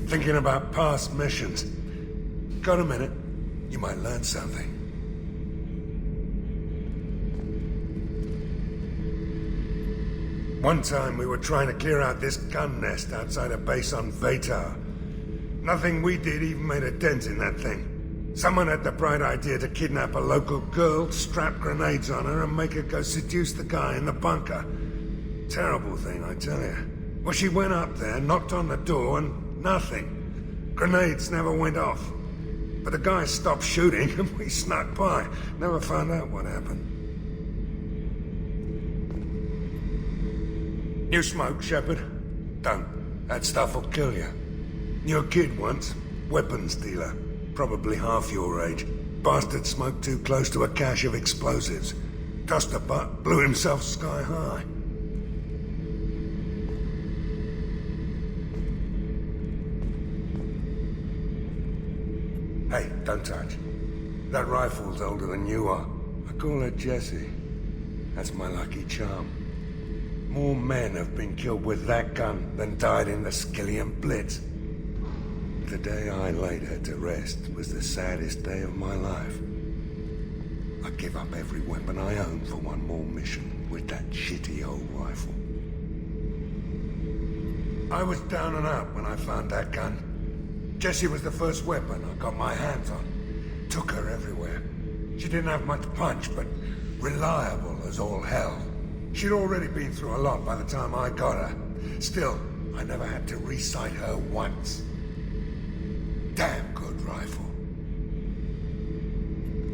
Thinking about past missions. Got a minute? You might learn something. One time we were trying to clear out this gun nest outside a base on Vatar. Nothing we did even made a dent in that thing. Someone had the bright idea to kidnap a local girl, strap grenades on her, and make her go seduce the guy in the bunker. Terrible thing, I tell you. Well, she went up there, knocked on the door, and nothing. Grenades never went off. But the guy stopped shooting, and we snuck by. Never found out what happened. You smoke, Shepard? Don't. That stuff will kill you. Knew a kid once. Weapons dealer. Probably half your age. Bastard smoked too close to a cache of explosives. Tossed a butt, blew himself sky high. Hey, don't touch. That rifle's older than you are. I call her Jessie. That's my lucky charm. More men have been killed with that gun than died in the Skillian Blitz. The day I laid her to rest was the saddest day of my life. I'd give up every weapon I own for one more mission with that shitty old rifle. I was down and out when I found that gun. Jessie was the first weapon I got my hands on. Took her everywhere. She didn't have much punch, but reliable as all hell. She'd already been through a lot by the time I got her. Still, I never had to re-sight her once. Damn good rifle.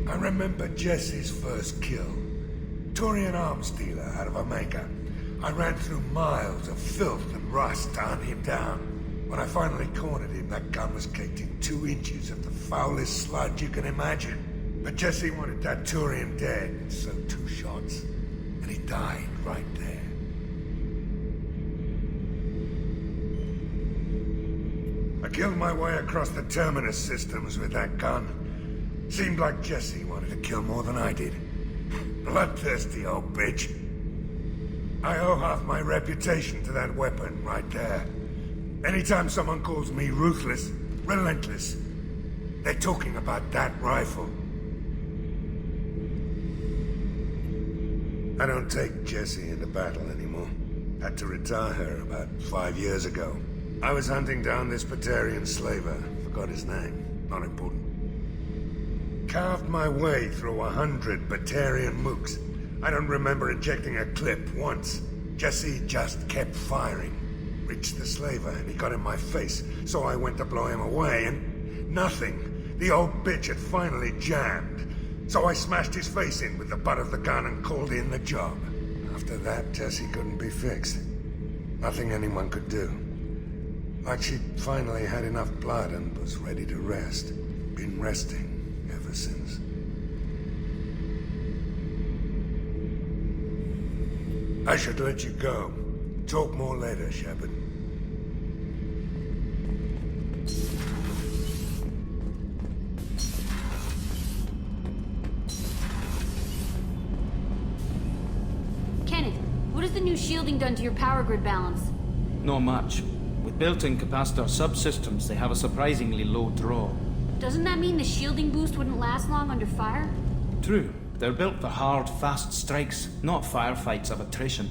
I remember Jessie's first kill. Turian arms dealer out of Omega. I ran through miles of filth and rust to hunt him down. When I finally cornered him, that gun was caked in 2 inches of the foulest sludge you can imagine. But Jessie wanted that Turian dead, so 2 shots. And he died right there. I killed my way across the Terminus systems with that gun. Seemed like Jessie wanted to kill more than I did. Bloodthirsty old bitch. I owe half my reputation to that weapon right there. Anytime someone calls me ruthless, relentless, they're talking about that rifle. I don't take Jessie into battle anymore. Had to retire her about 5 years ago. I was hunting down this Batarian slaver. Forgot his name. Not important. Carved my way through 100 Batarian mooks. I don't remember ejecting a clip once. Jessie just kept firing. Reached the slaver and he got in my face, so I went to blow him away and... nothing. The old bitch had finally jammed. So I smashed his face in with the butt of the gun and called in the job. After that, Jessie couldn't be fixed. Nothing anyone could do. Like she'd finally had enough blood and was ready to rest. Been resting ever since. I should let you go. Talk more later, Shepard. What has the new shielding done to your power grid balance? Not much. With built-in capacitor subsystems, they have a surprisingly low draw. Doesn't that mean the shielding boost wouldn't last long under fire? True. They're built for hard, fast strikes, not firefights of attrition.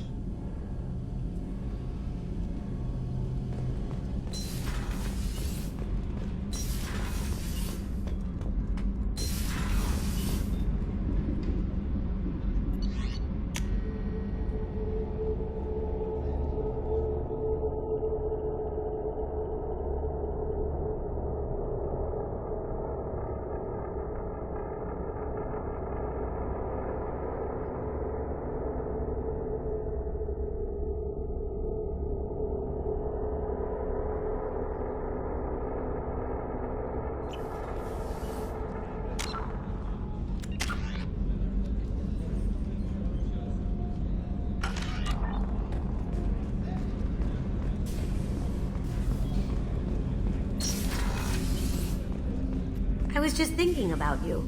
I was just thinking about you.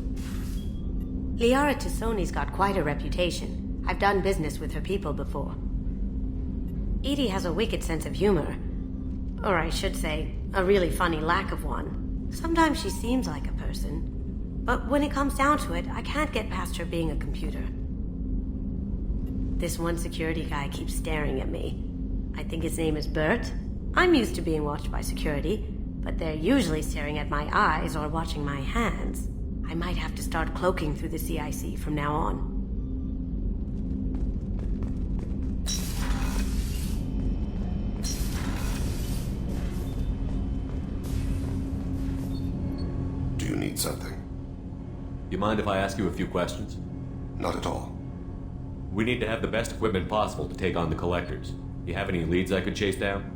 Liara Tassoni's got quite a reputation. I've done business with her people before. Edie has a wicked sense of humor. Or I should say, A really funny lack of one. Sometimes she seems like a person. But when it comes down to it, I can't get past her being a computer. This one security guy keeps staring at me. I think his name is Bert. I'm used to being watched by security, but they're usually staring at my eyes or watching my hands. I might have to start cloaking through the CIC from now on. Do you need something? You mind if I ask you a few questions? Not at all. We need to have the best equipment possible to take on the collectors. You have any leads I could chase down?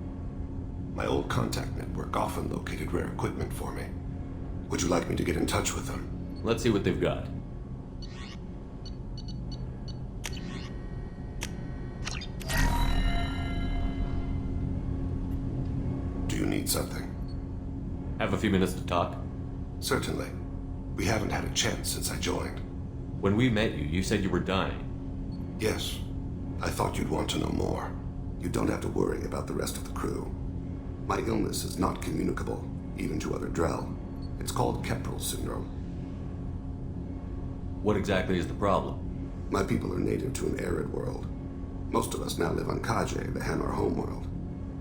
My old contact network often located rare equipment for me. Would you like me to get in touch with them? Let's see what they've got. Do you need something? Have a few minutes to talk? Certainly. We haven't had a chance since I joined. When we met you, you said you were dying. Yes. I thought you'd want to know more. You don't have to worry about the rest of the crew. My illness is not communicable, even to other Drell. It's called Keprel syndrome. What exactly is the problem? My people are native to an arid world. Most of us now live on Kaje, the Hanar homeworld.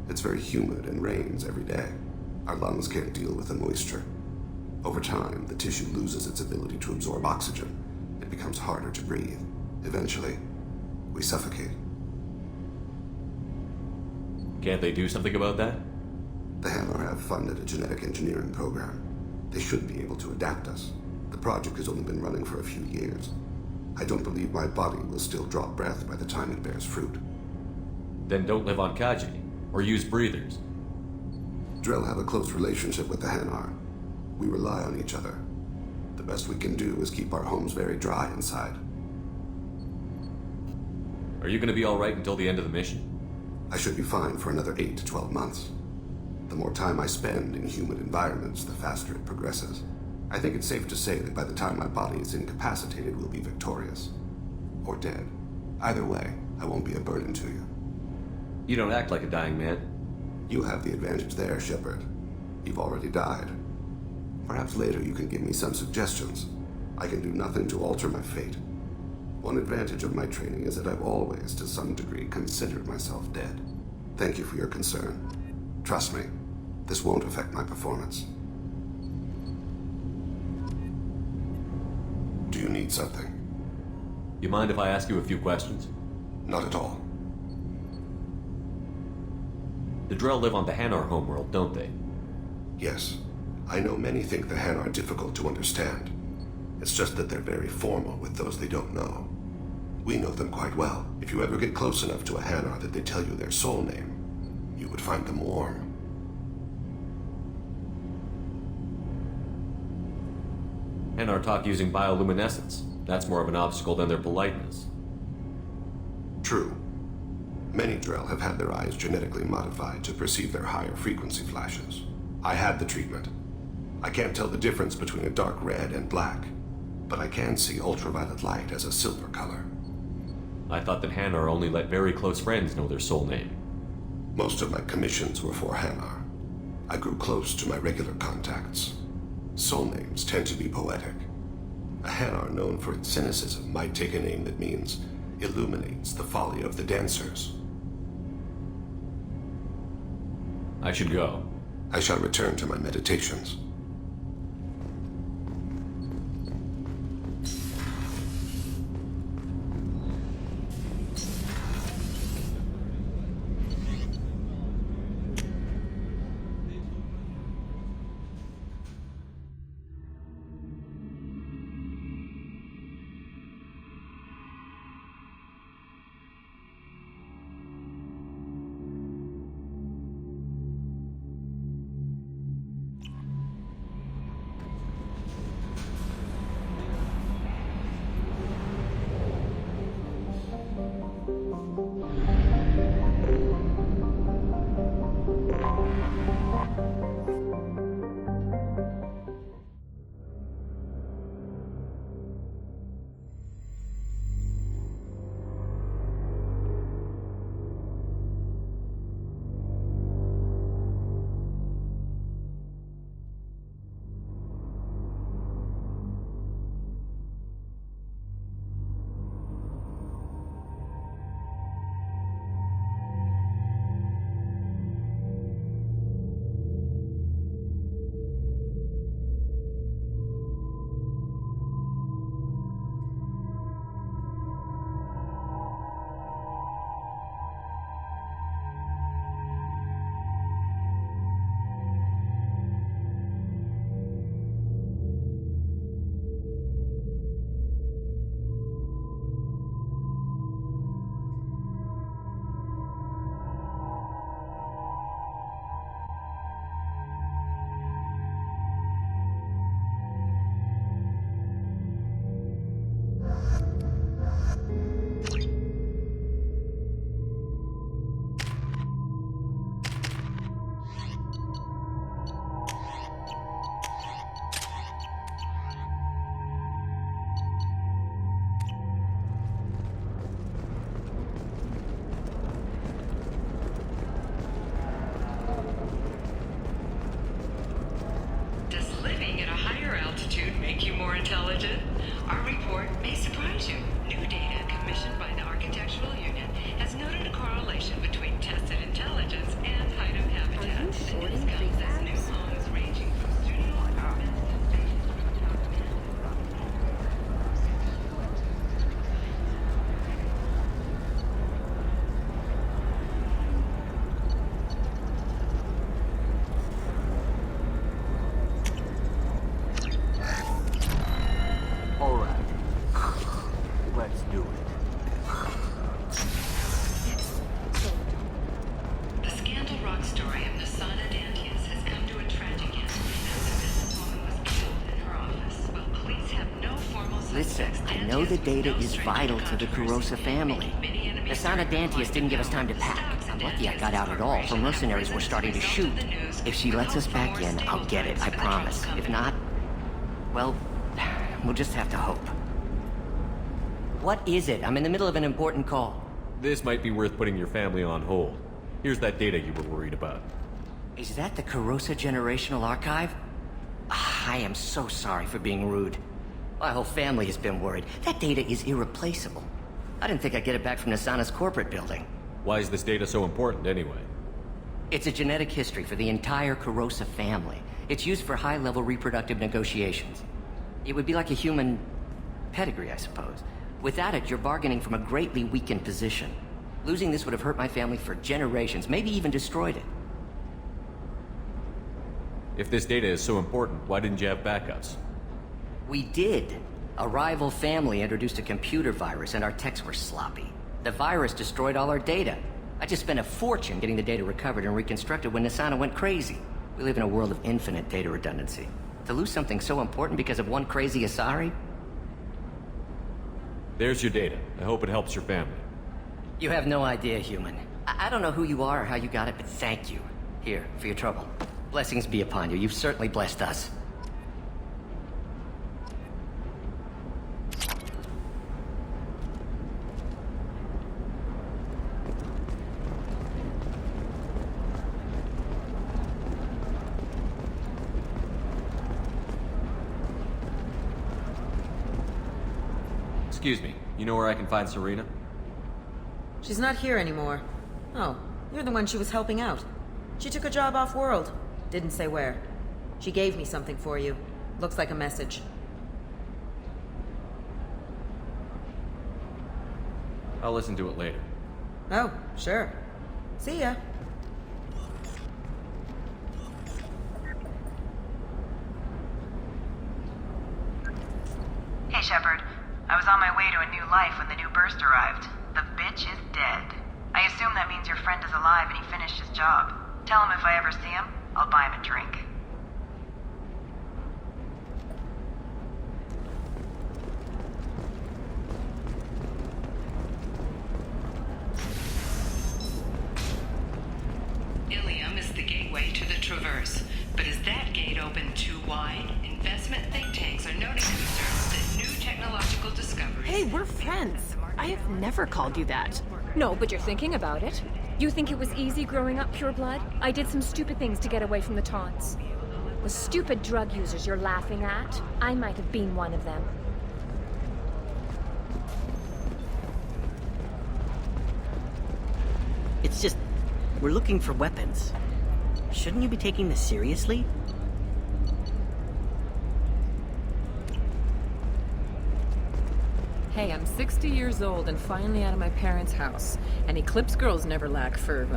It's very humid and rains every day. Our lungs can't deal with the moisture. Over time, the tissue loses its ability to absorb oxygen. It becomes harder to breathe. Eventually, we suffocate. Can't they do something about that? The Hanar have funded a genetic engineering program. They should be able to adapt us. The project has only been running for a few years. I don't believe my body will still draw breath by the time it bears fruit. Then don't live on Kaji, or use breathers. Drell have a close relationship with the Hanar. We rely on each other. The best we can do is keep our homes very dry inside. Are you going to be alright until the end of the mission? I should be fine for another 8 to 12 months. The more time I spend in humid environments, the faster it progresses. I think it's safe to say that by the time my body is incapacitated, we'll be victorious. Or dead. Either way, I won't be a burden to you. You don't act like a dying man. You have the advantage there, Shepard. You've already died. Perhaps later you can give me some suggestions. I can do nothing to alter my fate. One advantage of my training is that I've always, to some degree, considered myself dead. Thank you for your concern. Trust me, this won't affect my performance. Do you need something? You mind if I ask you a few questions? Not at all. The Drell live on the Hanar homeworld, don't they? Yes. I know many think the Han are difficult to understand. It's just that they're very formal with those they don't know. We know them quite well. If you ever get close enough to a Hanar that they tell you their soul name, you would find them warm. Hanar talk using bioluminescence. That's more of an obstacle than their politeness. True. Many Drell have had their eyes genetically modified to perceive their higher frequency flashes. I had the treatment. I can't tell the difference between a dark red and black, but I can see ultraviolet light as a silver color. I thought that Hanar only let very close friends know their soul name. Most of my commissions were for Hanar. I grew close to my regular contacts. Soul names tend to be poetic. A Hanar known for its cynicism might take a name that means illuminates the folly of the dancers. I should go. I shall return to my meditations. know the data is vital to the Kurosa family. Nasana Dantius didn't give us time to pack. I'm lucky I got out at all, for mercenaries were starting to shoot. If she lets us back in, I'll get it, I promise. If not, well, we'll just have to hope. What is it? I'm in the middle of an important call. This might be worth putting your family on hold. Here's that data you were worried about. Is that the Kurosa Generational Archive? I am so sorry for being rude. My whole family has been worried. That data is irreplaceable. I didn't think I'd get it back from Nasana's corporate building. Why is this data so important anyway? It's a genetic history for the entire Kurosa family. It's used for high-level reproductive negotiations. It would be like a human pedigree, I suppose. Without it, you're bargaining from a greatly weakened position. Losing this would have hurt my family for generations, maybe even destroyed it. If this data is so important, why didn't you have backups? We did. A rival family introduced a computer virus and our techs were sloppy. The virus destroyed all our data. I just spent a fortune getting the data recovered and reconstructed when Nasana went crazy. We live in a world of infinite data redundancy. To lose something so important because of one crazy Asari? There's your data. I hope it helps your family. You have no idea, human. I don't know who you are or how you got it, but thank you. Here, for your trouble. Blessings be upon you. You've certainly blessed us. Excuse me, you know where I can find Serena? She's not here anymore. Oh, you're the one she was helping out. She took a job off-world. Didn't say where. She gave me something for you. Looks like a message. I'll listen to it later. Oh, sure. See ya. Hey, Shepard. I was on my way to a new life when the new burst arrived. The bitch is dead. I assume that means your friend is alive and he finished his job. Tell him if I ever see him, I'll buy him a drink. Ilium is the gateway to the Traverse. But is that gate open too wide? Investment think tanks are noting concerns that new technological discoveries... Hey, we're friends. I have never called you that. No, but you're thinking about it. You think it was easy growing up pure blood? I did some stupid things to get away from the taunts. The stupid drug users you're laughing at, I might have been one of them. It's just, we're looking for weapons. Shouldn't you be taking this seriously? Hey, I'm 60 years old and finally out of my parents' house. And Eclipse girls never lack for,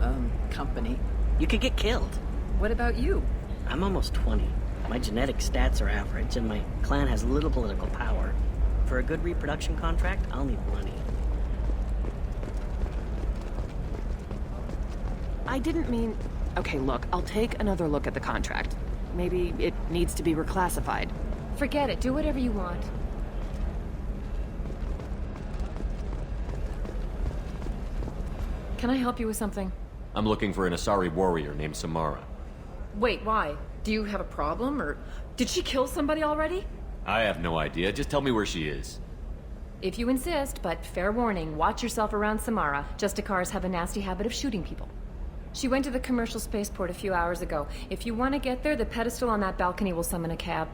company. You could get killed. What about you? I'm almost 20. My genetic stats are average, and my clan has little political power. For a good reproduction contract, I'll need money. I didn't mean... Okay, look, I'll take another look at the contract. Maybe it needs to be reclassified. Forget it. Do whatever you want. Can I help you with something? I'm looking for an Asari warrior named Samara. Wait, why? Do you have a problem, or did she kill somebody already? I have no idea. Just tell me where she is. If you insist, but fair warning, watch yourself around Samara. Justicars have a nasty habit of shooting people. She went to the commercial spaceport a few hours ago. If you want to get there, the pedestal on that balcony will summon a cab.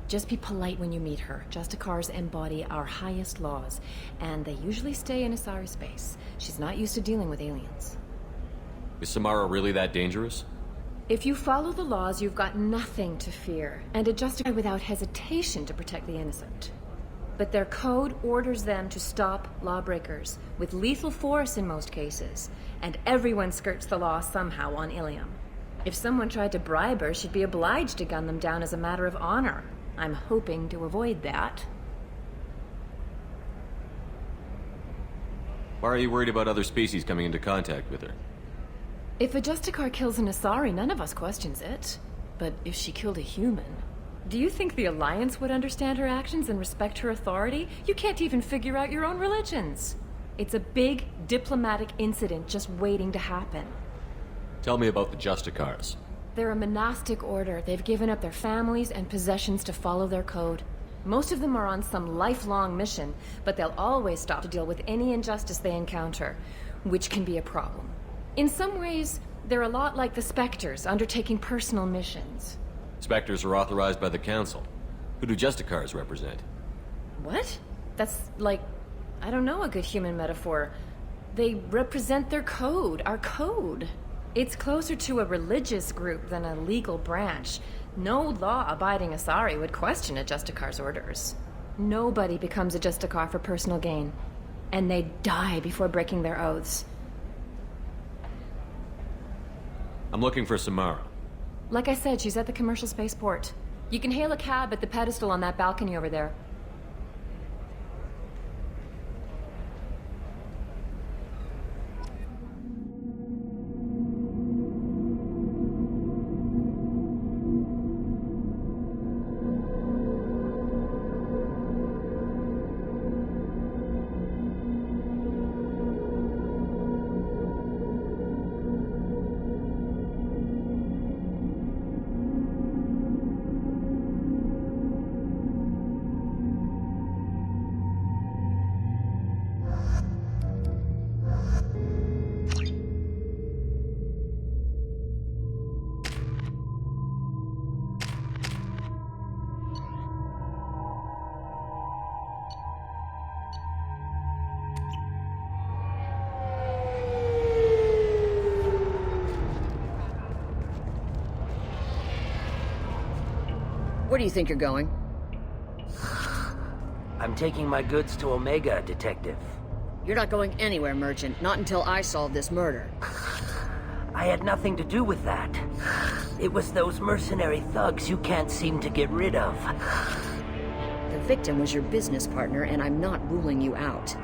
Just be polite when you meet her. Justicars embody our highest laws, and they usually stay in Asari space. She's not used to dealing with aliens. Is Samara really that dangerous? If you follow the laws, you've got nothing to fear, and a Justicar without hesitation to protect the innocent. But their code orders them to stop lawbreakers, with lethal force in most cases, and everyone skirts the law somehow on Ilium. If someone tried to bribe her, she'd be obliged to gun them down as a matter of honor. I'm hoping to avoid that. Why are you worried about other species coming into contact with her? If a Justicar kills an Asari, none of us questions it. But if she killed a human... Do you think the Alliance would understand her actions and respect her authority? You can't even figure out your own religions. It's a big diplomatic incident just waiting to happen. Tell me about the Justicars. They're a monastic order. They've given up their families and possessions to follow their code. Most of them are on some lifelong mission, but they'll always stop to deal with any injustice they encounter, which can be a problem. In some ways, they're a lot like the Spectres, undertaking personal missions. Spectres are authorized by the Council. Who do Justicars represent? What? That's like, I don't know, a good human metaphor. They represent their code, our code. It's closer to a religious group than a legal branch. No law-abiding Asari would question a Justicar's orders. Nobody becomes a Justicar for personal gain. And they die before breaking their oaths. I'm looking for Samara. Like I said, she's at the commercial spaceport. You can hail a cab at the pedestal on that balcony over there. Where do you think you're going? I'm taking my goods to Omega, Detective. You're not going anywhere, Merchant. Not until I solve this murder. I had nothing to do with that. It was those mercenary thugs you can't seem to get rid of. The victim was your business partner, and I'm not ruling you out.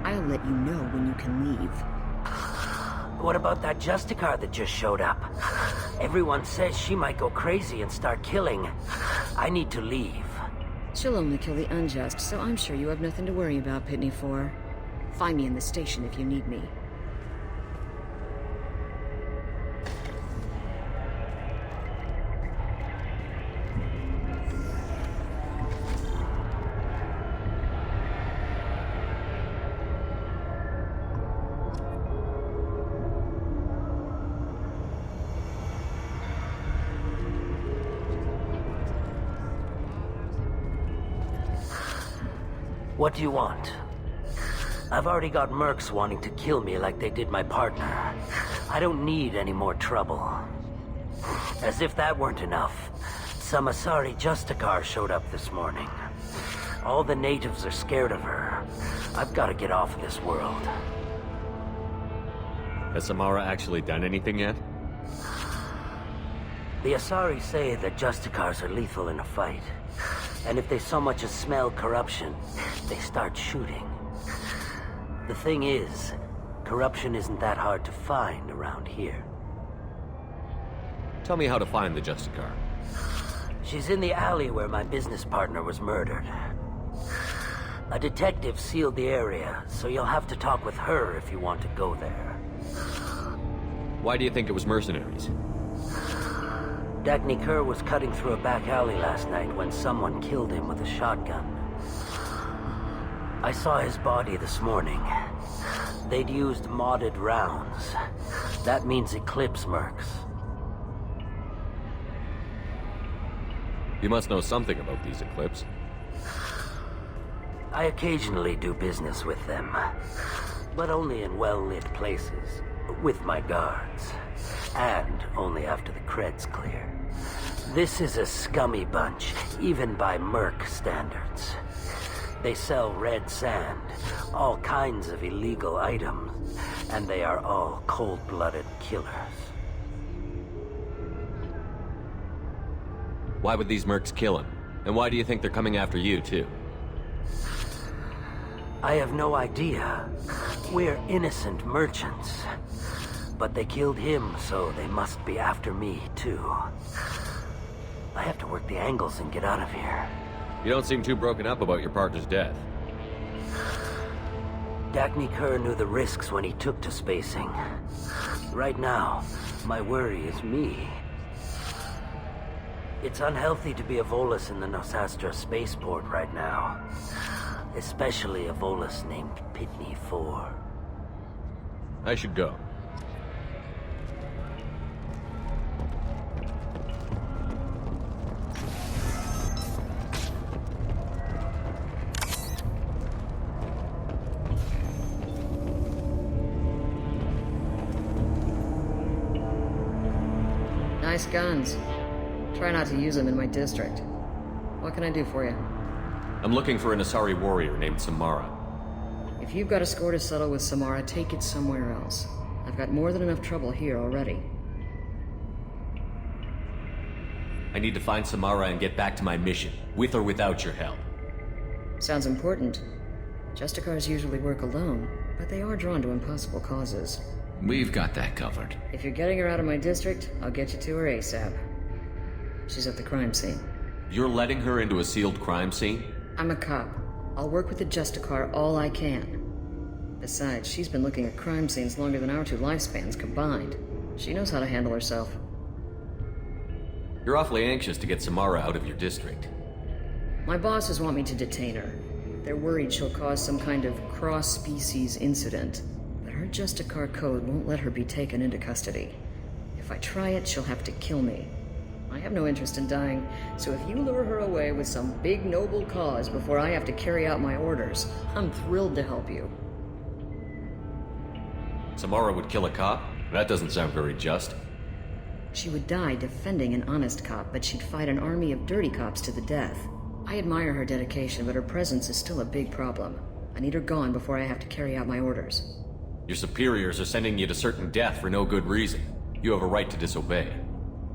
I'll let you know when you can leave. What about that Justicar that just showed up? Everyone says she might go crazy and start killing. I need to leave. She'll only kill the unjust, so I'm sure you have nothing to worry about, Pitney 4. Find me in the station if you need me. What do you want? I've already got mercs wanting to kill me like they did my partner. I don't need any more trouble. As if that weren't enough, some Asari Justicar showed up this morning. All the natives are scared of her. I've got to get off of this world. Has Samara actually done anything yet? The Asari say that Justicars are lethal in a fight. And if they so much as smell corruption, they start shooting. The thing is, corruption isn't that hard to find around here. Tell me how to find the Justicar. She's in the alley where my business partner was murdered. A detective sealed the area, so you'll have to talk with her if you want to go there. Why do you think it was mercenaries? Dagny Kerr was cutting through a back alley last night when someone killed him with a shotgun. I saw his body this morning. They'd used modded rounds. That means Eclipse mercs. You must know something about these Eclipse. I occasionally do business with them, but only in well-lit places, with my guards, and only after the cred's clear. This is a scummy bunch, even by merc standards. They sell red sand, all kinds of illegal items, and they are all cold-blooded killers. Why would these mercs kill him? And why do you think they're coming after you, too? I have no idea. We're innocent merchants. But they killed him, so they must be after me, too. I have to work the angles and get out of here. You don't seem too broken up about your partner's death. Dagny Kerr knew the risks when he took to spacing. Right now, my worry is me. It's unhealthy to be a Volus in the Nosastra spaceport right now. Especially a Volus named Pitney 4. I should go. Nice guns. Try not to use them in my district. What can I do for you? I'm looking for an Asari warrior named Samara. If you've got a score to settle with Samara, take it somewhere else. I've got more than enough trouble here already. I need to find Samara and get back to my mission, with or without your help. Sounds important. Justicars usually work alone, but they are drawn to impossible causes. We've got that covered. If you're getting her out of my district, I'll get you to her ASAP. She's at the crime scene. You're letting her into a sealed crime scene? I'm a cop. I'll work with the Justicar all I can. Besides, she's been looking at crime scenes longer than our 2 lifespans combined. She knows how to handle herself. You're awfully anxious to get Samara out of your district. My bosses want me to detain her. They're worried she'll cause some kind of cross-species incident. But her Justicar code won't let her be taken into custody. If I try it, she'll have to kill me. I have no interest in dying, so if you lure her away with some big noble cause before I have to carry out my orders, I'm thrilled to help you. Samara would kill a cop? That doesn't sound very just. She would die defending an honest cop, but she'd fight an army of dirty cops to the death. I admire her dedication, but her presence is still a big problem. I need her gone before I have to carry out my orders. Your superiors are sending you to certain death for no good reason. You have a right to disobey.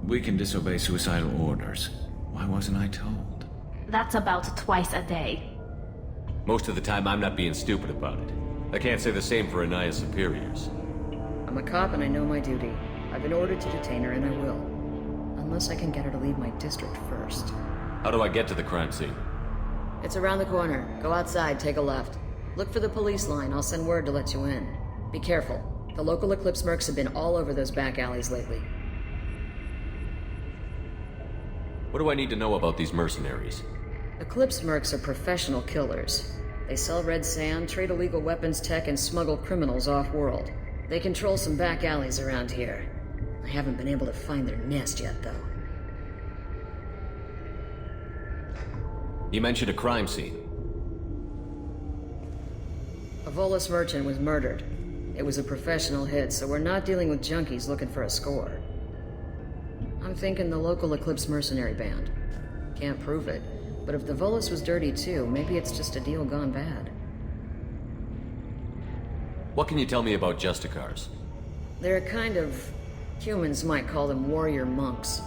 We can disobey suicidal orders. Why wasn't I told? That's about twice a day. Most of the time, I'm not being stupid about it. I can't say the same for Anaya's superiors. I'm a cop and I know my duty. I've been ordered to detain her and I will. Unless I can get her to leave my district first. How do I get to the crime scene? It's around the corner. Go outside, take a left. Look for the police line. I'll send word to let you in. Be careful. The local Eclipse mercs have been all over those back alleys lately. What do I need to know about these mercenaries? Eclipse mercs are professional killers. They sell red sand, trade illegal weapons tech, and smuggle criminals off-world. They control some back alleys around here. I haven't been able to find their nest yet, though. You mentioned a crime scene. A Volus merchant was murdered. It was a professional hit, so we're not dealing with junkies looking for a score. I'm thinking the local Eclipse mercenary band. Can't prove it, but if the Volus was dirty too, maybe it's just a deal gone bad. What can you tell me about Justicars? They're a kind of... humans might call them warrior monks.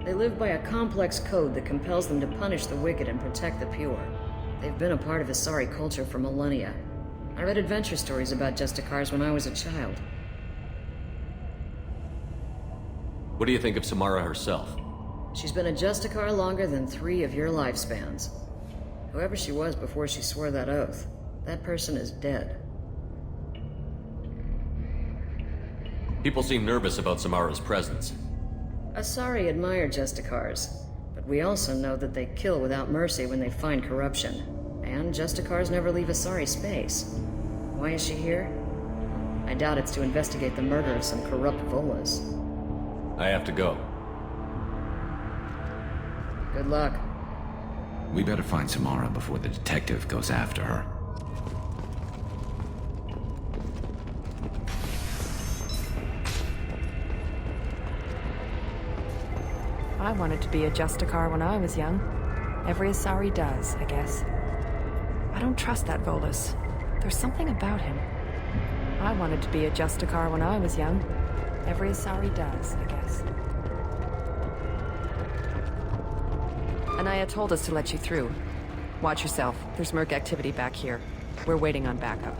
They live by a complex code that compels them to punish the wicked and protect the pure. They've been a part of Asari culture for millennia. I read adventure stories about Justicars when I was a child. What do you think of Samara herself? She's been a Justicar longer than 3 of your lifespans. Whoever she was before she swore that oath, that person is dead. People seem nervous about Samara's presence. Asari admire Justicars, but we also know that they kill without mercy when they find corruption. And Justicars never leave Asari space. Why is she here? I doubt it's to investigate the murder of some corrupt Volus. I have to go. Good luck. We better find Samara before the detective goes after her. I wanted to be a Justicar when I was young. Every Asari does, I guess. I don't trust that Volus. There's something about him. I wanted to be a Justicar when I was young. Every Asari does, I guess. Anaya told us to let you through. Watch yourself. There's merc activity back here. We're waiting on backup.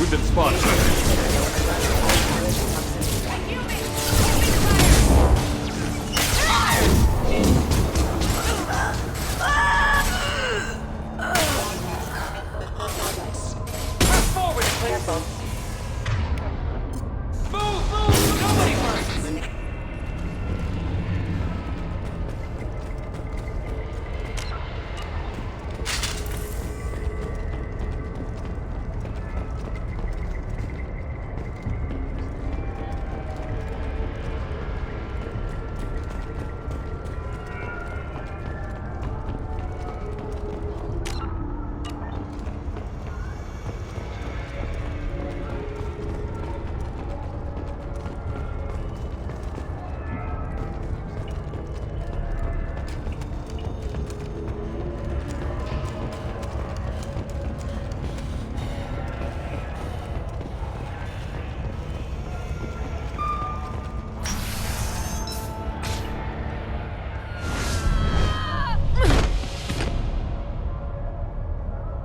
We've been spotted.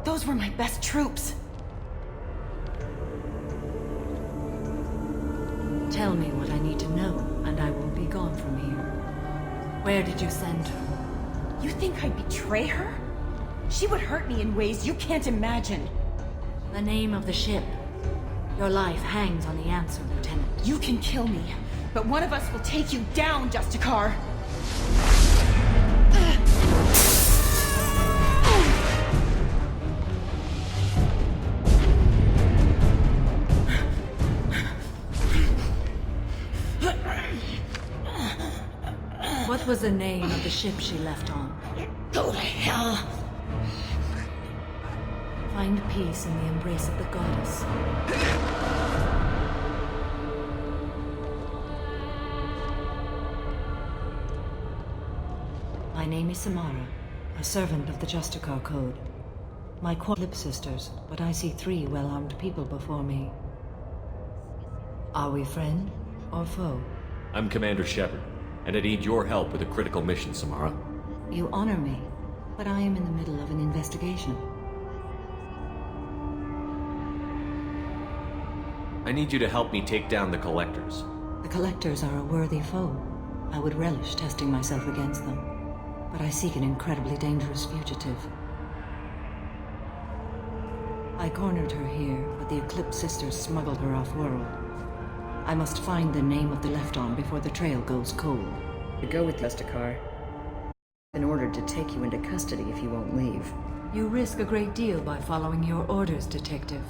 Those were my best troops. Tell me what I need to know, and I won't be gone from here. Where did you send her? You think I'd betray her? She would hurt me in ways you can't imagine. The name of the ship. Your life hangs on the answer, Lieutenant. You can kill me, but one of us will take you down, Justicar. What was the name of the ship she left on? Go to hell! Find peace in the embrace of the goddess. My name is Samara, a servant of the Justicar Code. My lip sisters, but I see 3 well-armed people before me. Are we friend or foe? I'm Commander Shepard, and I need your help with a critical mission, Samara. You honor me, but I am in the middle of an investigation. I need you to help me take down the Collectors. The Collectors are a worthy foe. I would relish testing myself against them, but I seek an incredibly dangerous fugitive. I cornered her here, but the Eclipse Sisters smuggled her off-world. I must find the name of the left-on before the trail goes cold. To go with Justicar. In order to take you into custody if you won't leave. You risk a great deal by following your orders, Detective.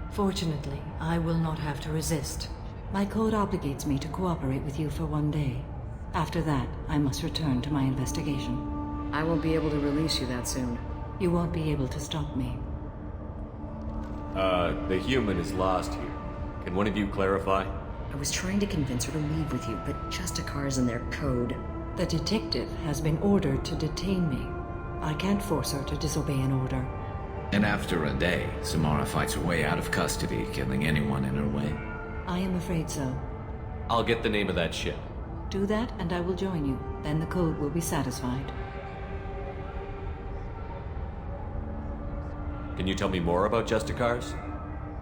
Fortunately, I will not have to resist. My code obligates me to cooperate with you for 1 day. After that, I must return to my investigation. I won't be able to release you that soon. You won't be able to stop me. The human is lost here. Can one of you clarify? I was trying to convince her to leave with you, but Justicar's in their code. The detective has been ordered to detain me. I can't force her to disobey an order. And after a day, Samara fights her way out of custody, killing anyone in her way. I am afraid so. I'll get the name of that ship. Do that, and I will join you. Then the code will be satisfied. Can you tell me more about Justicars?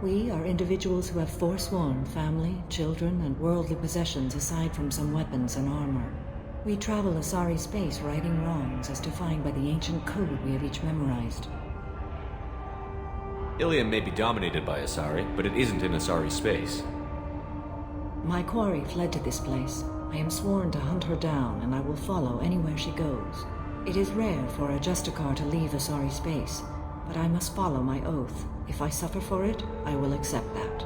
We are individuals who have forsworn family, children, and worldly possessions aside from some weapons and armor. We travel Asari space righting wrongs as defined by the ancient code we have each memorized. Ilium may be dominated by Asari, but it isn't in Asari space. My quarry fled to this place. I am sworn to hunt her down, and I will follow anywhere she goes. It is rare for a Justicar to leave Asari space, but I must follow my oath. If I suffer for it, I will accept that.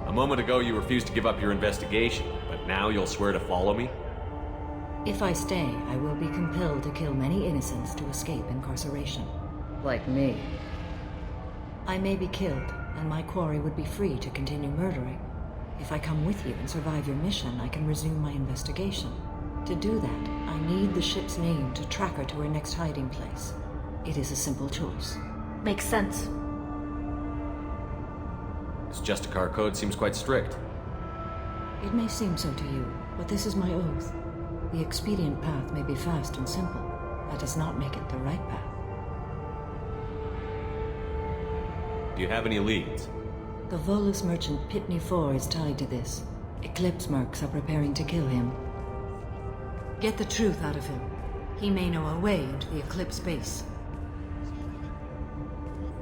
A moment ago you refused to give up your investigation, but now you'll swear to follow me? If I stay, I will be compelled to kill many innocents to escape incarceration. Like me. I may be killed, and my quarry would be free to continue murdering. If I come with you and survive your mission, I can resume my investigation. To do that, I need the ship's name to track her to her next hiding place. It is a simple choice. Makes sense. This Justicar code seems quite strict. It may seem so to you, but this is my oath. The expedient path may be fast and simple. That does not make it the right path. Do you have any leads? The Volus merchant Pitney 4 is tied to this. Eclipse mercs are preparing to kill him. Get the truth out of him. He may know a way into the Eclipse base.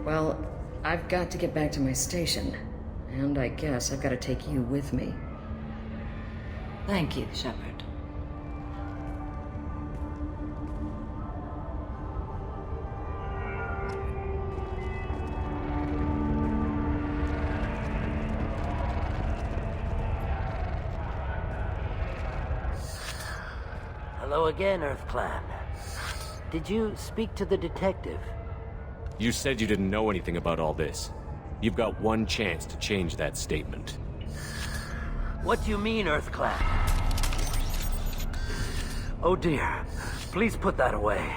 Well, I've got to get back to my station. And I guess I've got to take you with me. Thank you, Shepard. Hello again, Earth Clan. Did you speak to the detective? You said you didn't know anything about all this. You've got one chance to change that statement. What do you mean, Earth Clan? Oh dear. Please put that away.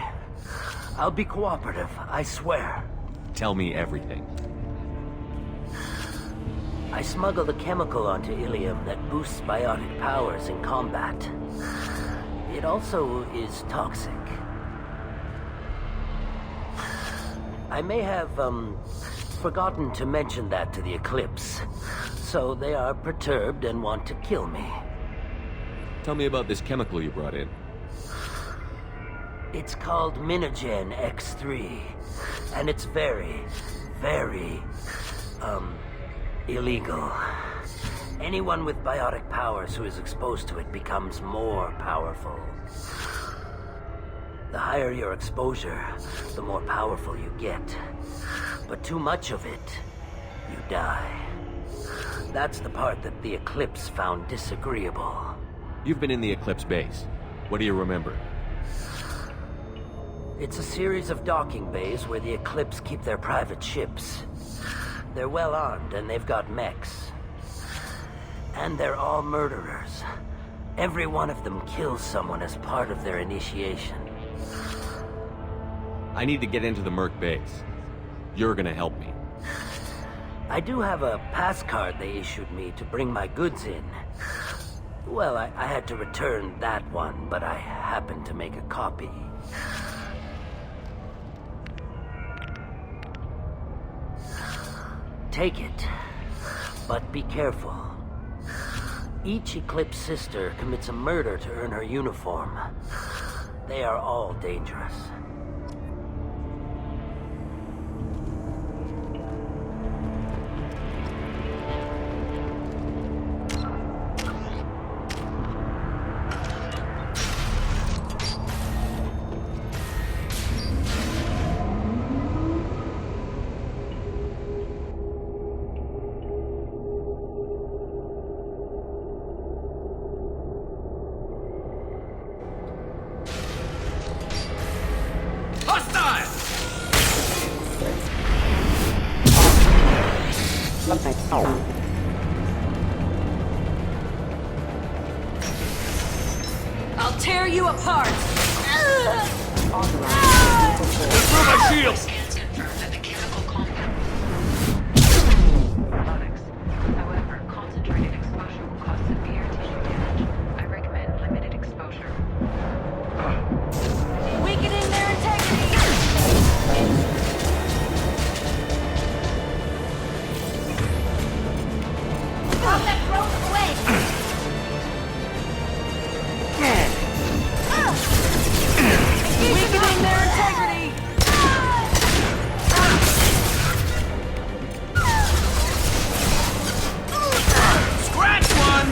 I'll be cooperative, I swear. Tell me everything. I smuggled a chemical onto Ilium that boosts biotic powers in combat. It also is toxic. I may have, forgotten to mention that to the Eclipse, so they are perturbed and want to kill me. Tell me about this chemical you brought in. It's called Minogen X3, and it's very, very, illegal. Anyone with biotic powers who is exposed to it becomes more powerful. The higher your exposure, the more powerful you get. But too much of it, you die. That's the part that the Eclipse found disagreeable. You've been in the Eclipse base. What do you remember? It's a series of docking bays where the Eclipse keep their private ships. They're well armed and they've got mechs. And they're all murderers. Every one of them kills someone as part of their initiation. I need to get into the Merc base. You're gonna help me. I do have a pass card they issued me to bring my goods in. Well, I had to return that one, but I happened to make a copy. Take it, but be careful. Each Eclipse sister commits a murder to earn her uniform. They are all dangerous. I'll tear you apart! Remove my shield! However, concentrated exposure will cause severe tissue damage. I recommend limited exposure. Weakening their integrity! Drop that rope away! Weakening their integrity! Scratch one!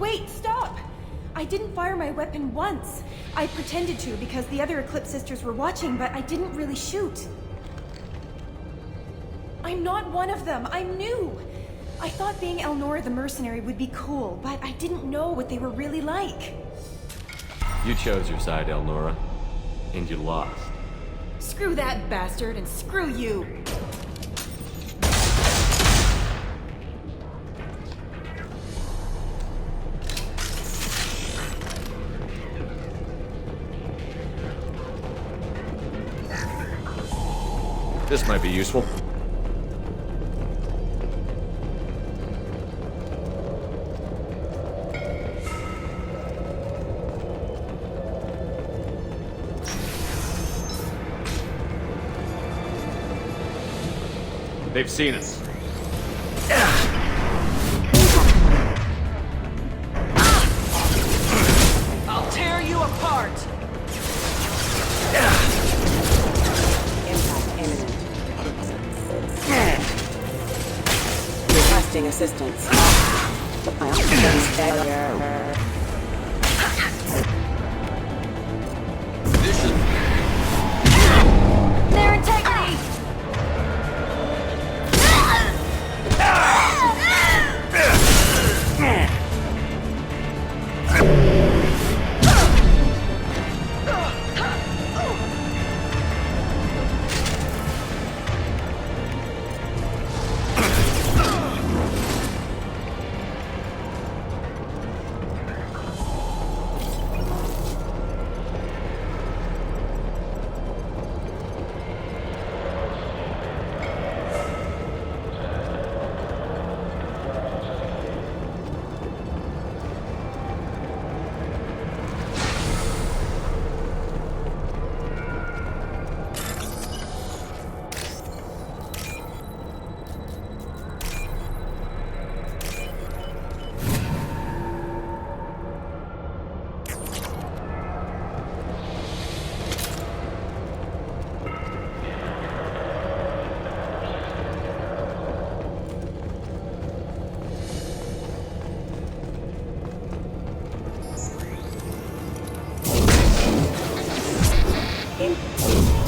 Wait, stop! I didn't fire my weapon once. I pretended to because the other Eclipse sisters were watching, but I didn't really shoot. I'm not one of them. I'm new. I thought being Elnora the mercenary would be cool, but I didn't know what they were really like. You chose your side, Elnora, and you lost. Screw that bastard, and screw you! This might be useful. They've seen us. I'll tear you apart! Impact imminent. Requesting assistance. My oxygen's failure. Their integrity!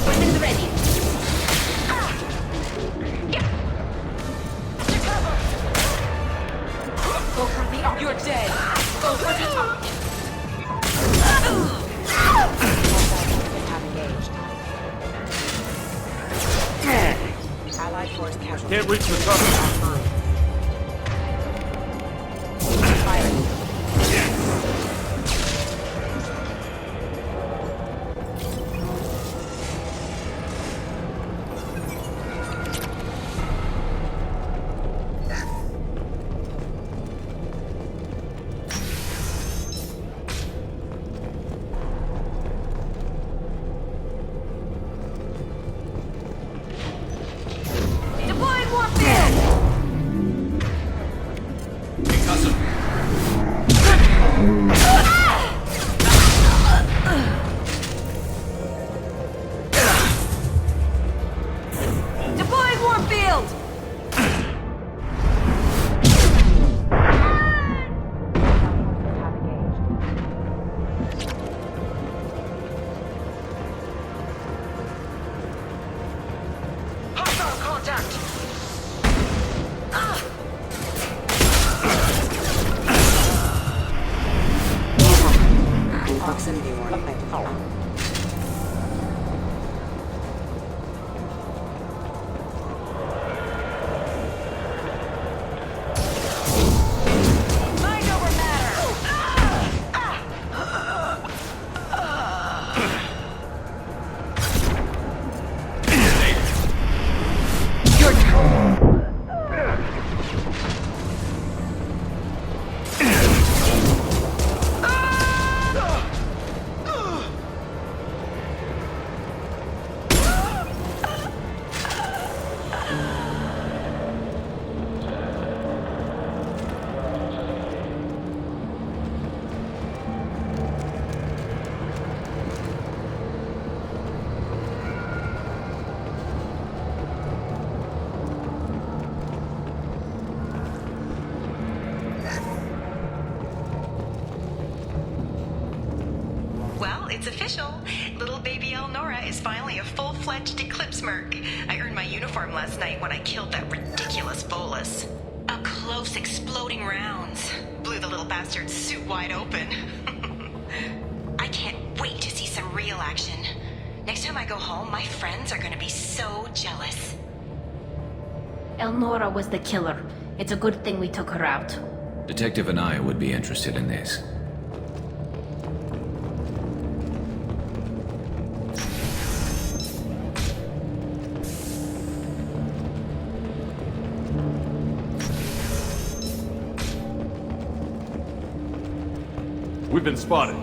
Weapons ready. Go for the op. You're dead. Go for the op. Allied force casualty. Can't reach the top. Deploying warfare! Deploying warfield! Hostile contact! Proximity warning. Mind over matter! it's official. Little baby Elnora is finally a full-fledged Eclipse merc. I earned my uniform last night when I killed that ridiculous bolus. Up close, exploding rounds. Blew the little bastard's suit wide open. I can't wait to see some real action. Next time I go home, my friends are gonna be so jealous. Elnora was the killer. It's a good thing we took her out. Detective and I would be interested in this. We've been spotted.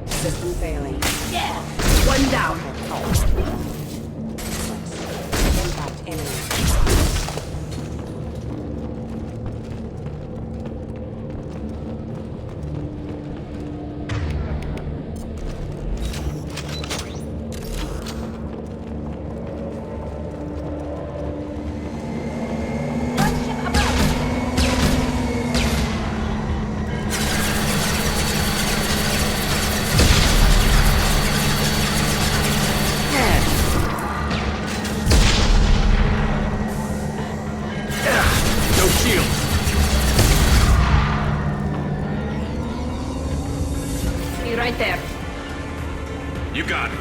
System failing. Yeah! One down. Impact enemy. Right there. You got it.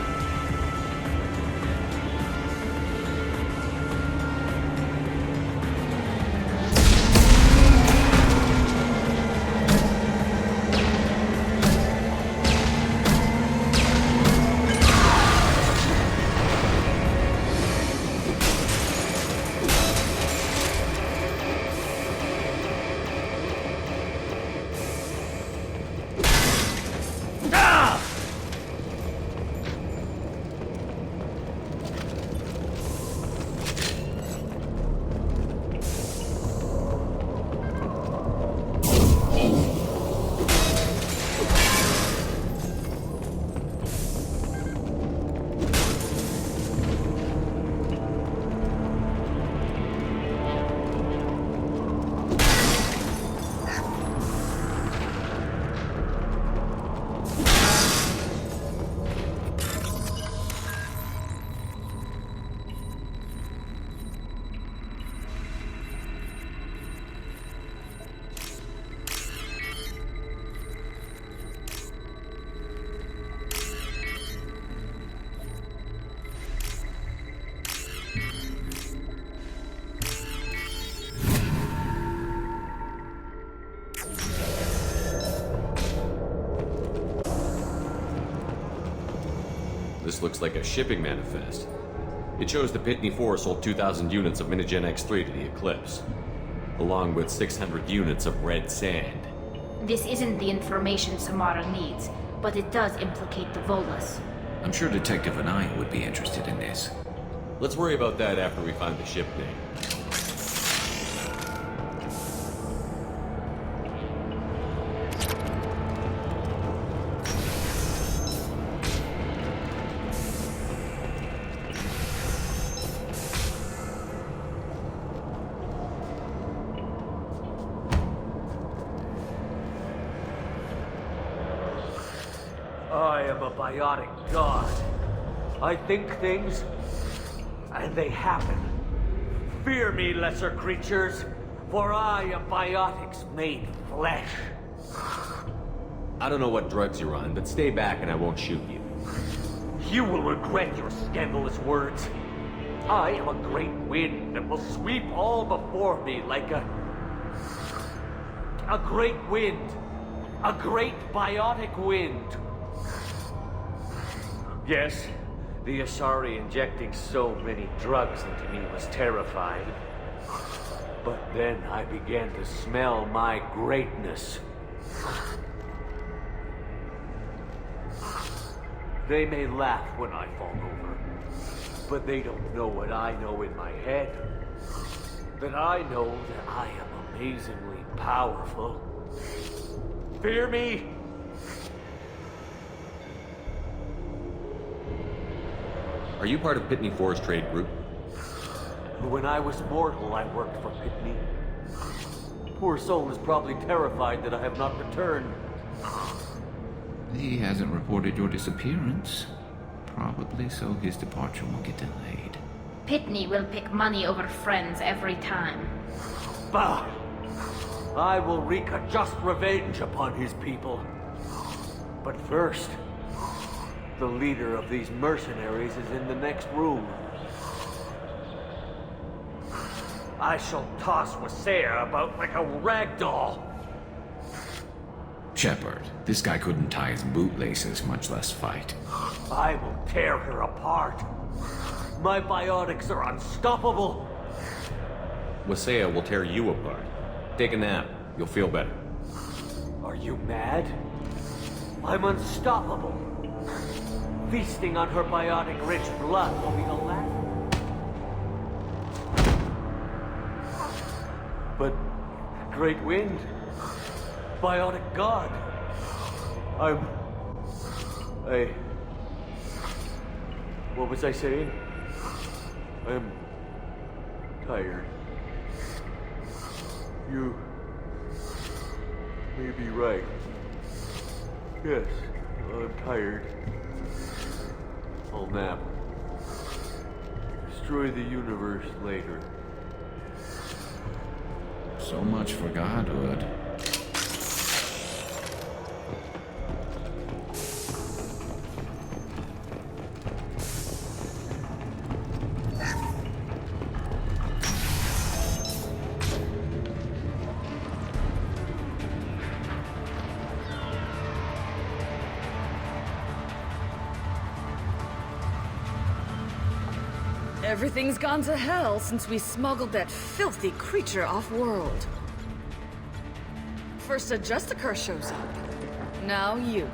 This looks like a shipping manifest. It shows the Pitney 4 sold 2,000 units of Minigen X3 to the Eclipse, along with 600 units of red sand. This isn't the information Samara needs, but it does implicate the Volus. I'm sure Detective and I would be interested in this. Let's worry about that after we find the ship name. I am a biotic god. I think things, and they happen. Fear me, lesser creatures, for I am biotics made flesh. I don't know what drugs you're on, but stay back and I won't shoot you. You will regret your scandalous words. I am a great wind that will sweep all before me like a great wind. A great biotic wind. Yes, the Asari injecting so many drugs into me was terrifying. But then I began to smell my greatness. They may laugh when I fall over, but they don't know what I know in my head. That I know that I am amazingly powerful. Fear me? Are you part of Pitney 4's trade group? When I was mortal, I worked for Pitney. Poor soul is probably terrified that I have not returned. He hasn't reported your disappearance. Probably so his departure will get delayed. Pitney will pick money over friends every time. Bah! I will wreak a just revenge upon his people. But first, the leader of these mercenaries is in the next room. I shall toss Wasea about like a rag doll. Shepard, this guy couldn't tie his bootlaces, much less fight. I will tear her apart. My biotics are unstoppable. Wasea will tear you apart. Take a nap. You'll feel better. Are you mad? I'm unstoppable. Feasting on her biotic-rich blood will be the last. But Great Wind, Biotic God, what was I saying? I'm tired. You may be right. Yes, I'm tired. I'll nap. Destroy the universe later. So much for godhood. Everything's gone to hell since we smuggled that filthy creature off-world. First a Justicar shows up. Now you.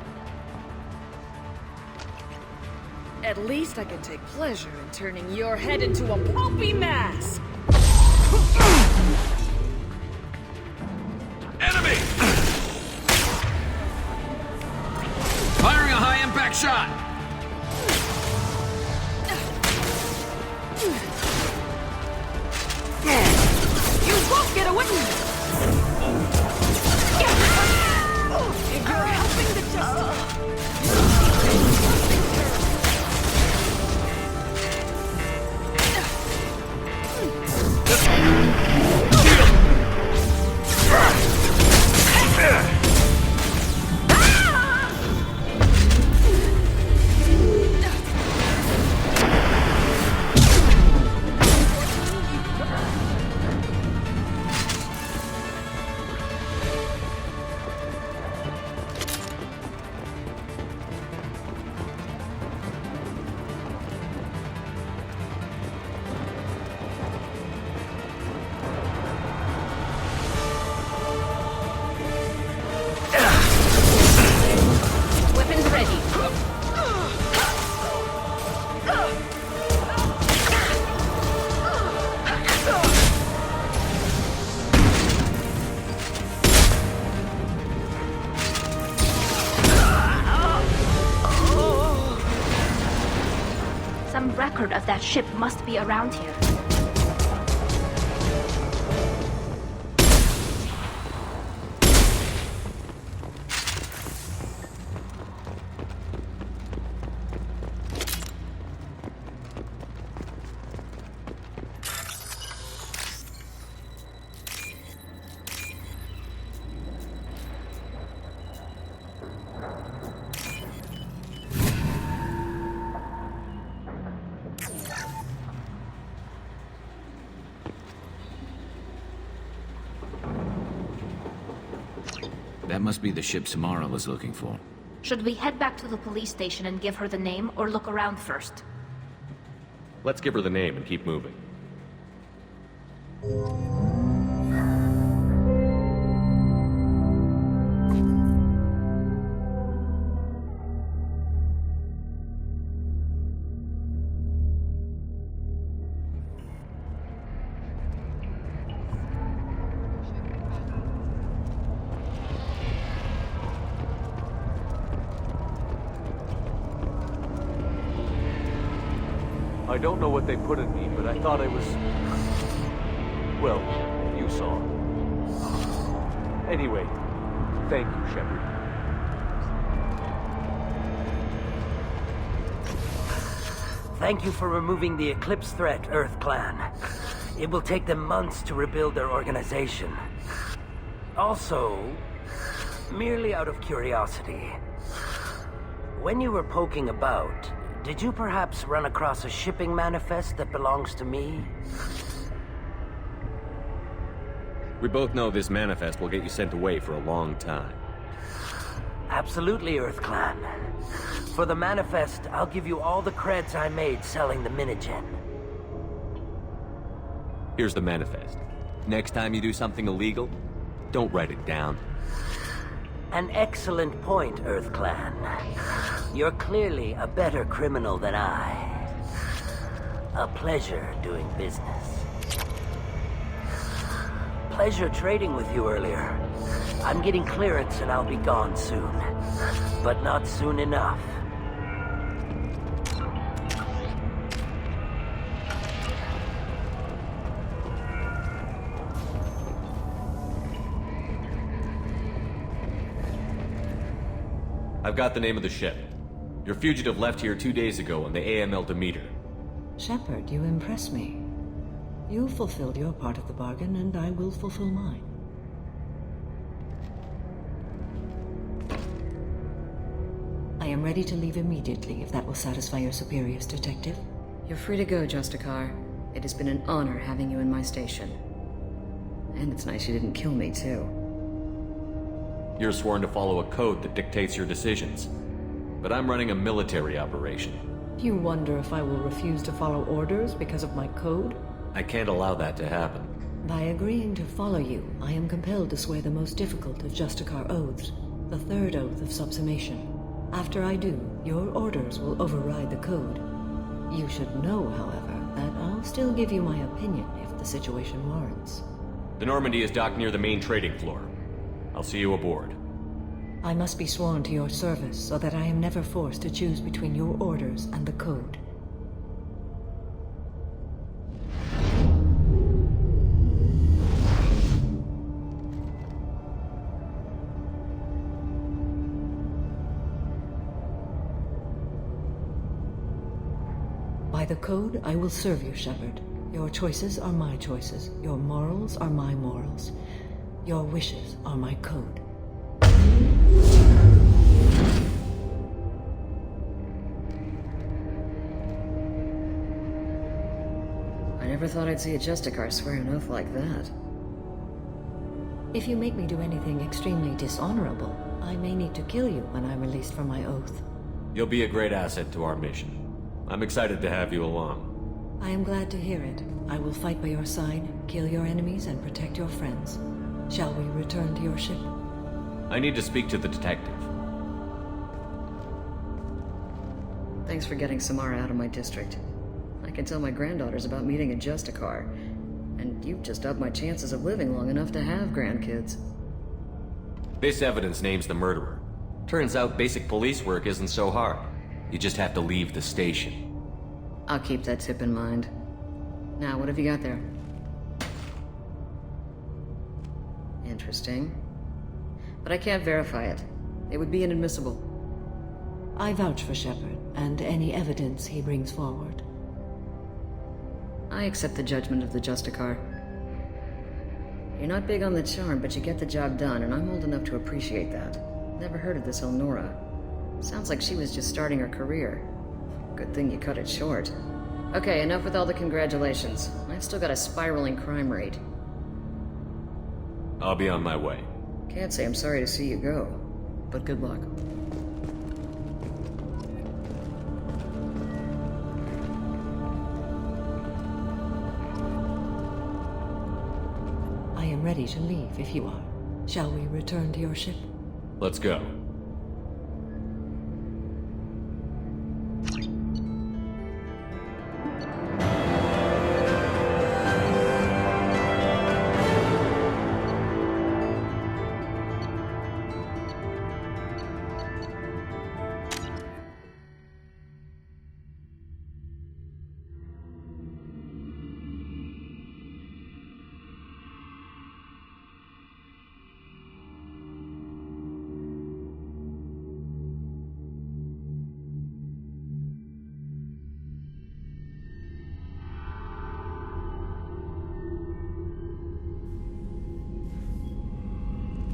At least I can take pleasure in turning your head into a pulpy mass! Enemy! Firing a high-impact shot! You won't get away! If you're helping the Some record of that ship must be around here. That must be the ship Samara was looking for. Should we head back to the police station and give her the name, or look around first? Let's give her the name and keep moving. I don't know what they put in me, but I thought I was Well, you saw. Anyway, thank you, Shepard. Thank you for removing the Eclipse threat, Earth Clan. It will take them months to rebuild their organization. Also, merely out of curiosity, when you were poking about, did you perhaps run across a shipping manifest that belongs to me? We both know this manifest will get you sent away for a long time. Absolutely, Earth Clan. For the manifest, I'll give you all the creds I made selling the Minigen. Here's the manifest. Next time you do something illegal, don't write it down. An excellent point, Earth Clan. You're clearly a better criminal than I. A pleasure doing business. Pleasure trading with you earlier. I'm getting clearance and I'll be gone soon. But not soon enough. I've got the name of the ship. Your fugitive left here 2 days ago on the AML Demeter. Shepard, you impress me. You fulfilled your part of the bargain, and I will fulfill mine. I am ready to leave immediately, if that will satisfy your superiors, Detective. You're free to go, Justicar. It has been an honor having you in my station. And it's nice you didn't kill me, too. You're sworn to follow a code that dictates your decisions. But I'm running a military operation. You wonder if I will refuse to follow orders because of my code? I can't allow that to happen. By agreeing to follow you, I am compelled to swear the most difficult of Justicar oaths, the third oath of subsumation. After I do, your orders will override the code. You should know, however, that I'll still give you my opinion if the situation warrants. The Normandy is docked near the main trading floor. I'll see you aboard. I must be sworn to your service so that I am never forced to choose between your orders and the code. By the code, I will serve you, Shepard. Your choices are my choices. Your morals are my morals. Your wishes are my code. I never thought I'd see a Justicar swear an oath like that. If you make me do anything extremely dishonorable, I may need to kill you when I'm released from my oath. You'll be a great asset to our mission. I'm excited to have you along. I am glad to hear it. I will fight by your side, kill your enemies, and protect your friends. Shall we return to your ship? I need to speak to the detective. Thanks for getting Samara out of my district. I can tell my granddaughters about meeting a Justicar. And you've just upped my chances of living long enough to have grandkids. This evidence names the murderer. Turns out basic police work isn't so hard. You just have to leave the station. I'll keep that tip in mind. Now, what have you got there? Interesting. But I can't verify it. It would be inadmissible. I vouch for Shepard, and any evidence he brings forward. I accept the judgment of the Justicar. You're not big on the charm, but you get the job done, and I'm old enough to appreciate that. Never heard of this Elnora. Sounds like she was just starting her career. Good thing you cut it short. Okay, enough with all the congratulations. I've still got a spiraling crime rate. I'll be on my way. Can't say I'm sorry to see you go, but good luck. I am ready to leave if you are. Shall we return to your ship? Let's go.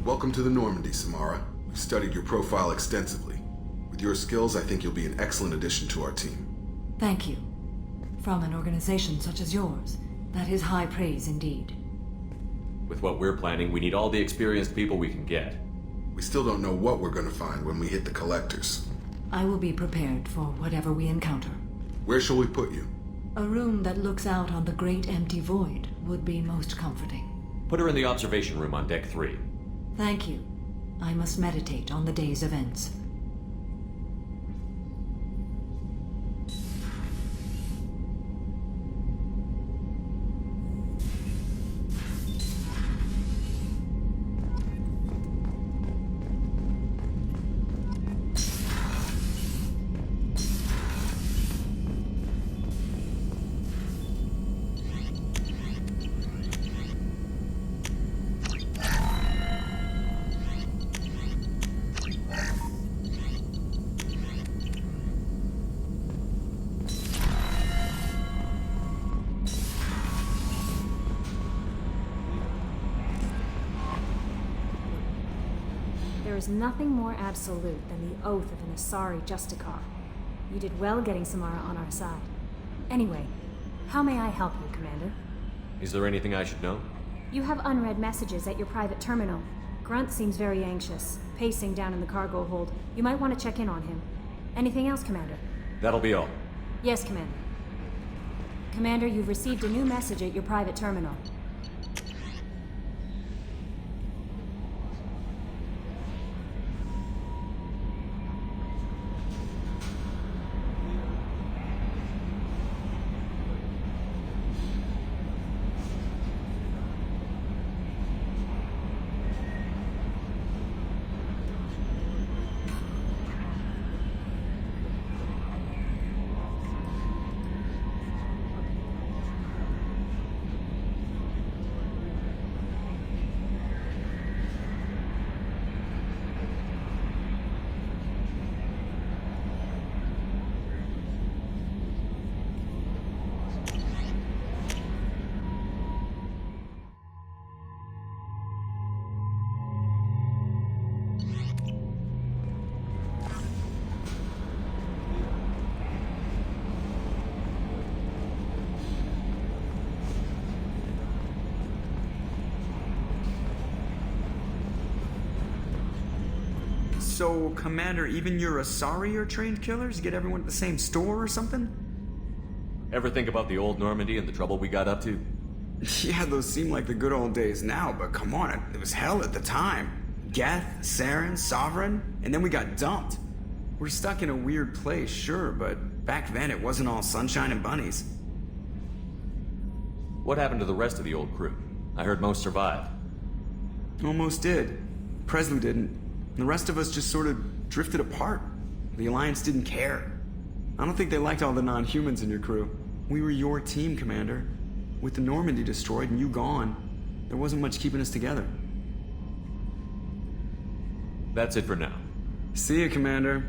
Welcome to the Normandy, Samara. We've studied your profile extensively. With your skills, I think you'll be an excellent addition to our team. Thank you. From an organization such as yours, that is high praise indeed. With what we're planning, we need all the experienced people we can get. We still don't know what we're gonna find when we hit the collectors. I will be prepared for whatever we encounter. Where shall we put you? A room that looks out on the great empty void would be most comforting. Put her in the observation room on deck 3. Thank you. I must meditate on the day's events. There is nothing more absolute than the oath of an Asari Justicar. You did well getting Samara on our side. Anyway, how may I help you, Commander? Is there anything I should know? You have unread messages at your private terminal. Grunt seems very anxious, pacing down in the cargo hold. You might want to check in on him. Anything else, Commander? That'll be all. Yes, Commander. Commander, you've received a new message at your private terminal. So, Commander, even your Asari are trained killers? You get everyone at the same store or something? Ever think about the old Normandy and the trouble we got up to? Yeah, those seem like the good old days now, but come on, it was hell at the time. Geth, Saren, Sovereign, and then we got dumped. We're stuck in a weird place, sure, but back then it wasn't all sunshine and bunnies. What happened to the rest of the old crew? I heard most survived. Almost did. Presley didn't. The rest of us just sort of drifted apart. The Alliance didn't care. I don't think they liked all the non-humans in your crew. We were your team, Commander. With the Normandy destroyed and you gone, there wasn't much keeping us together. That's it for now. See you, Commander.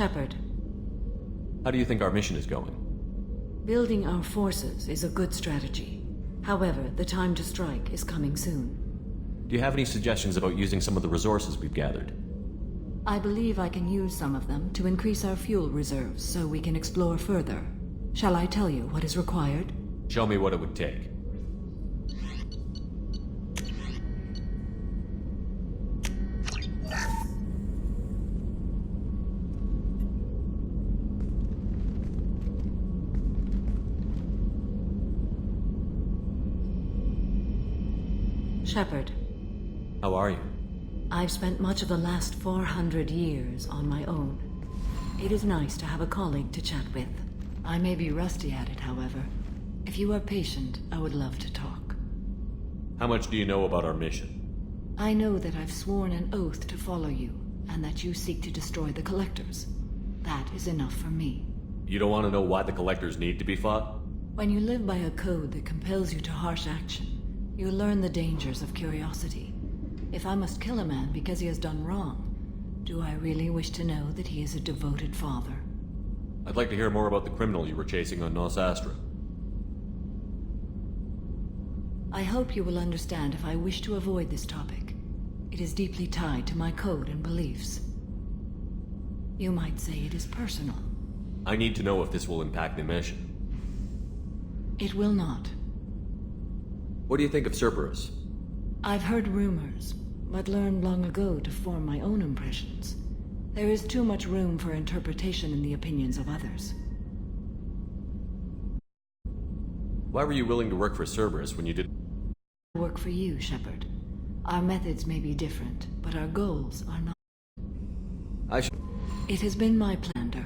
Shepard. How do you think our mission is going? Building our forces is a good strategy. However, the time to strike is coming soon. Do you have any suggestions about using some of the resources we've gathered? I believe I can use some of them to increase our fuel reserves so we can explore further. Shall I tell you what is required? Show me what it would take. Shepard, How are you? I've spent much of the last 400 years on my own. It is nice to have a colleague to chat with. I may be rusty at it, however. If you are patient, I would love to talk. How much do you know about our mission? I know that I've sworn an oath to follow you, and that you seek to destroy the Collectors. That is enough for me. You don't want to know why the Collectors need to be fought? When you live by a code that compels you to harsh action, you learn the dangers of curiosity. If I must kill a man because he has done wrong, do I really wish to know that he is a devoted father? I'd like to hear more about the criminal you were chasing on Nos Astra. I hope you will understand if I wish to avoid this topic. It is deeply tied to my code and beliefs. You might say it is personal. I need to know if this will impact the mission. It will not. What do you think of Cerberus? I've heard rumors, but learned long ago to form my own impressions. There is too much room for interpretation in the opinions of others. Why were you willing to work for Cerberus when you did? Work for you, Shepard. Our methods may be different, but our goals are not. It has been my plunder.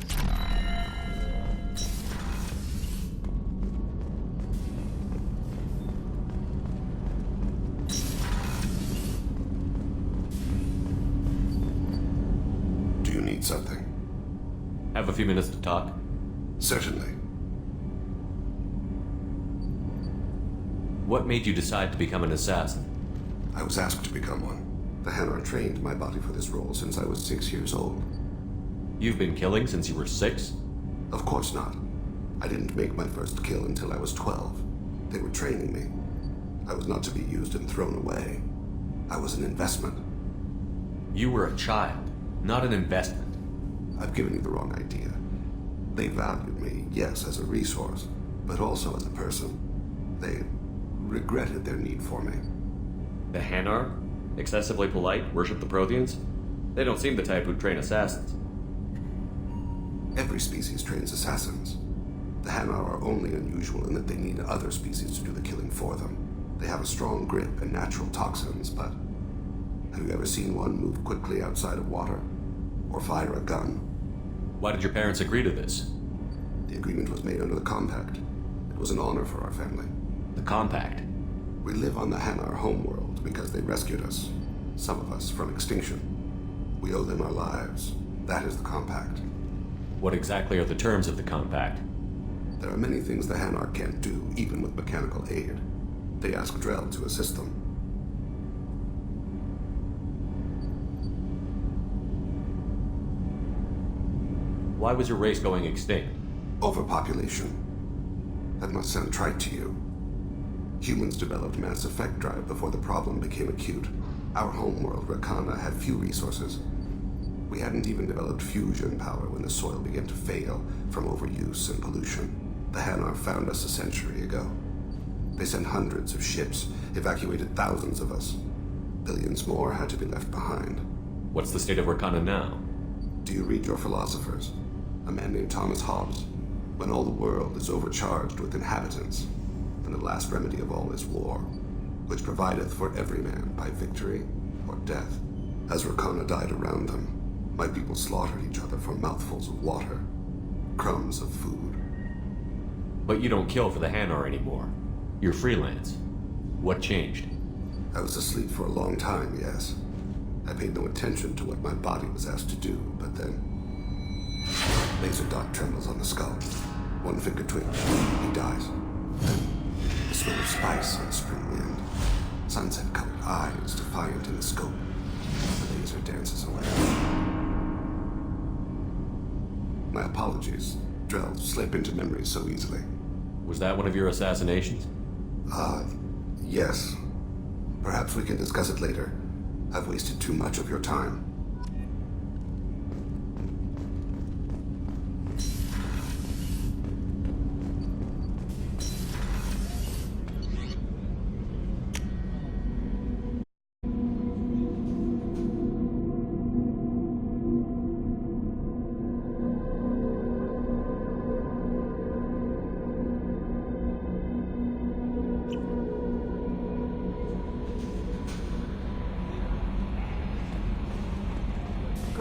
Do you need something? Have a few minutes to talk? Certainly. What made you decide to become an assassin? I was asked to become one. The Hanar trained my body for this role since I was 6 years old. You've been killing since you were 6? Of course not. I didn't make my first kill until I was 12. They were training me. I was not to be used and thrown away. I was an investment. You were a child, not an investment. I've given you the wrong idea. They valued me, yes, as a resource, but also as a person. They regretted their need for me. The Hanar? Excessively polite, worship the Protheans? They don't seem the type who'd train assassins. Every species trains assassins. The Hanar are only unusual in that they need other species to do the killing for them. They have a strong grip and natural toxins, but have you ever seen one move quickly outside of water? Or fire a gun? Why did your parents agree to this? The agreement was made under the Compact. It was an honor for our family. The Compact? We live on the Hanar homeworld because they rescued us. Some of us from extinction. We owe them our lives. That is the Compact. What exactly are the terms of the Compact? There are many things the Hanar can't do, even with mechanical aid. They ask Drell to assist them. Why was your race going extinct? Overpopulation. That must sound trite to you. Humans developed mass effect drive before the problem became acute. Our homeworld, Rakana, had few resources. We hadn't even developed fusion power when the soil began to fail from overuse and pollution. The Hanar found us a century ago. They sent hundreds of ships, evacuated thousands of us. Billions more had to be left behind. What's the state of Rakana now? Do you read your philosophers? A man named Thomas Hobbes. When all the world is overcharged with inhabitants, then the last remedy of all is war, which provideth for every man by victory or death. As Rakana died around them, my people slaughtered each other for mouthfuls of water, crumbs of food. But you don't kill for the Hanar anymore. You're freelance. What changed? I was asleep for a long time, yes. I paid no attention to what my body was asked to do, but then laser dot trembles on the skull. One finger twitch, he dies. Then the smell of spice on spring wind. Sunset-colored eyes defiant in the scope. The laser dances away. My apologies. Drell slip into memory so easily. Was that one of your assassinations? Yes. Perhaps we can discuss it later. I've wasted too much of your time.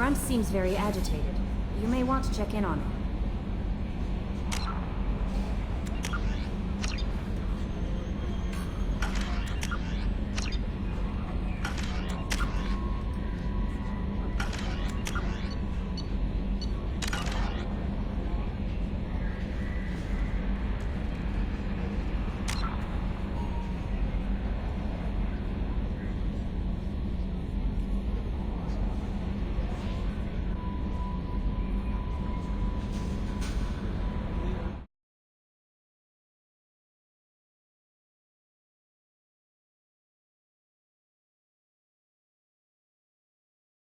Grunt seems very agitated. You may want to check in on him.